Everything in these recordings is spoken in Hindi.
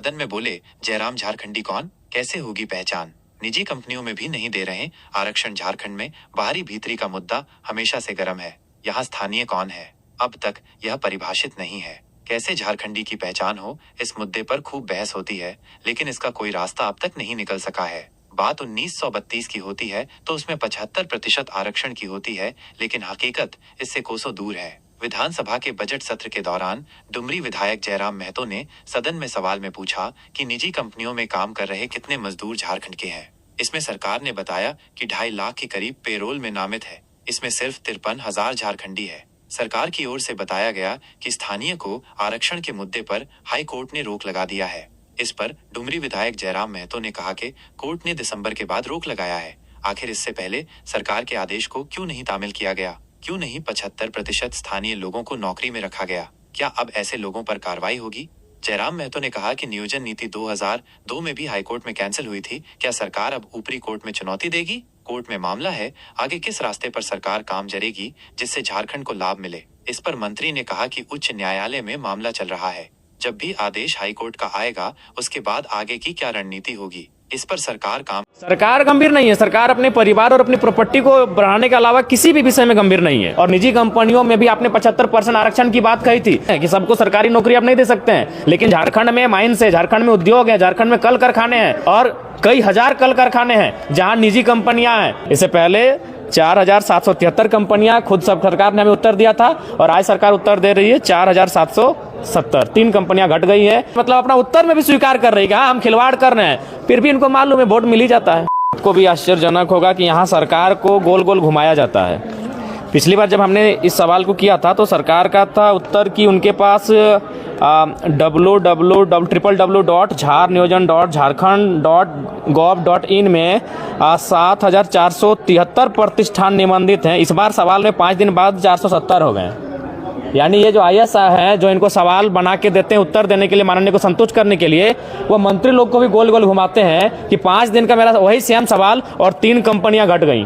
सदन में बोले जयराम झारखंडी कौन, कैसे होगी पहचान। निजी कंपनियों में भी नहीं दे रहे आरक्षण। झारखंड में बाहरी भीतरी का मुद्दा हमेशा से गर्म है। यहाँ स्थानीय कौन है, अब तक यह परिभाषित नहीं है। कैसे झारखंडी की पहचान हो, इस मुद्दे पर खूब बहस होती है, लेकिन इसका कोई रास्ता अब तक नहीं निकल सका है। बात 1932 की होती है तो उसमें 75% आरक्षण की होती है, लेकिन हकीकत इससे कोसों दूर है। विधानसभा के बजट सत्र के दौरान डुमरी विधायक जयराम महतो ने सदन में सवाल में पूछा कि निजी कंपनियों में काम कर रहे कितने मजदूर झारखंड के हैं। इसमें सरकार ने बताया कि 2.5 लाख के करीब पेरोल में नामित है। इसमें सिर्फ 53,000 झारखंडी है। सरकार की ओर से बताया गया कि स्थानीय को आरक्षण के मुद्दे पर हाई कोर्ट ने रोक लगा दिया है। इस पर डुमरी विधायक जयराम महतो ने कहा कि कोर्ट ने दिसंबर के बाद रोक लगाया है। आखिर इससे पहले सरकार के आदेश को क्यों नहीं तामील किया गया? क्यों नहीं 75% स्थानीय लोगों को नौकरी में रखा गया? क्या अब ऐसे लोगों पर कार्रवाई होगी? जयराम महतो ने कहा कि नियोजन नीति 2002 में भी हाईकोर्ट में कैंसिल हुई थी। क्या सरकार अब ऊपरी कोर्ट में चुनौती देगी? कोर्ट में मामला है, आगे किस रास्ते पर सरकार काम जरेगी जिससे झारखंड को लाभ मिले? इस पर मंत्री ने कहा कि उच्च न्यायालय में मामला चल रहा है। जब भी आदेश हाईकोर्ट का आएगा उसके बाद आगे की क्या रणनीति होगी, इस पर सरकार गंभीर नहीं है। सरकार अपने परिवार और अपनी प्रॉपर्टी को बढ़ाने के अलावा किसी भी विषय में गंभीर नहीं है। और निजी कंपनियों में भी आपने 75% आरक्षण की बात कही थी कि सबको सरकारी नौकरी आप नहीं दे सकते हैं, लेकिन झारखंड में माइंस है, झारखंड में उद्योग है, झारखंड में कल कारखाने हैं और कई हजार कल कारखाने हैं जहां निजी कंपनियां हैं। इससे पहले 4,773 कंपनियां खुद सब सरकार ने हमें उत्तर दिया था और आज सरकार उत्तर दे रही है 4,770। 3 कंपनियां घट गई है। मतलब अपना उत्तर में भी स्वीकार कर रही है हम खिलवाड़ कर रहे हैं, फिर भी इनको मालूम है वोट मिल ही जाता है। आपको भी आश्चर्यजनक होगा कि यहाँ सरकार को गोल गोल घुमाया जाता है। पिछली बार जब हमने इस सवाल को किया था तो सरकार का था उत्तर कि उनके पास www.jharniyojan.jharkhand.gov.in में 7,473 प्रतिष्ठान निबंधित हैं। इस बार सवाल में 5 दिन बाद 470 हो गए। यानी ये जो IAS है, जो इनको सवाल बना के देते हैं उत्तर देने के लिए, माननीय को संतुष्ट करने के लिए, वो मंत्री लोग को भी गोल गोल घुमाते हैं कि 5 दिन का मेरा वही सेम सवाल और 3 कंपनियां घट गई।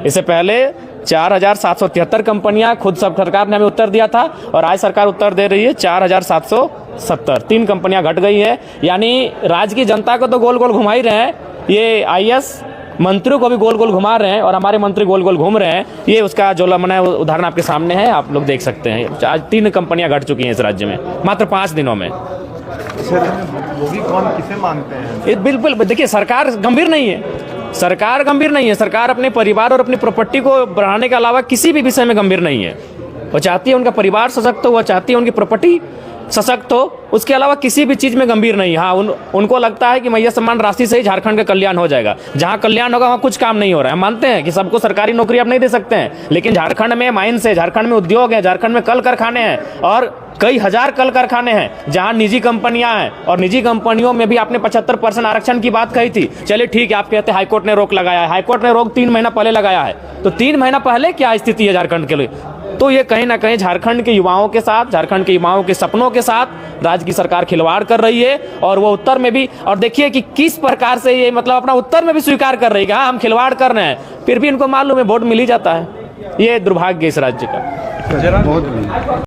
इससे पहले 4,773 कंपनियां खुद सब सरकार ने हमें उत्तर दिया था और आज सरकार उत्तर दे रही है 4,770। 3 कंपनियां घट गई है। यानी राज्य की जनता को तो गोल गोल घुमा ही रहे हैं, ये IAS मंत्रियों को भी गोल गोल घुमा रहे हैं और हमारे मंत्री गोल गोल घूम रहे हैं। ये उसका जो लमना है उदाहरण आपके सामने है, आप लोग देख सकते हैं। आज 3 कंपनियां घट चुकी हैं इस राज्य में मात्र 5 दिनों में। वो भी कौन किसे मानते हैं? बिल्कुल देखिए, सरकार गंभीर नहीं है। सरकार गंभीर नहीं है। सरकार अपने परिवार और अपनी प्रॉपर्टी को बढ़ाने के अलावा किसी भी विषय में गंभीर नहीं है। वो चाहती है उनका परिवार सशक्त हो, वो चाहती है उनकी प्रॉपर्टी सशक्त हो, उसके अलावा किसी भी चीज में गंभीर नहीं। हाँ, उनको लगता है कि मैया सम्मान राशि से ही झारखंड का कल्याण हो जाएगा। जहां कल्याण होगा वहां कुछ काम नहीं हो रहा है। मानते हैं कि सबको सरकारी नौकरी आप नहीं दे सकते हैं, लेकिन झारखंड में माइंस है, झारखंड में उद्योग है, झारखंड में कल कारखाने हैं और कई हजार कल कारखाने हैं जहां निजी कंपनियां हैं। और निजी कंपनियों में भी आपने 75% आरक्षण की बात कही थी। चलिए ठीक है, आप कहते हैं हाईकोर्ट ने रोक लगाया है। हाईकोर्ट ने रोक 3 महीना पहले लगाया है, तो 3 महीना पहले क्या स्थिति है झारखंड के लिए? तो ये कहीं ना कहीं झारखंड के युवाओं के साथ, झारखंड के युवाओं के सपनों के साथ राज्य की सरकार खिलवाड़ कर रही है। और वो उत्तर में भी, और देखिए कि किस प्रकार से ये मतलब अपना उत्तर में भी स्वीकार कर रही है हम खिलवाड़ कर रहे हैं, फिर भी इनको मालूम है वोट मिल ही जाता है। ये दुर्भाग्य इस राज्य का।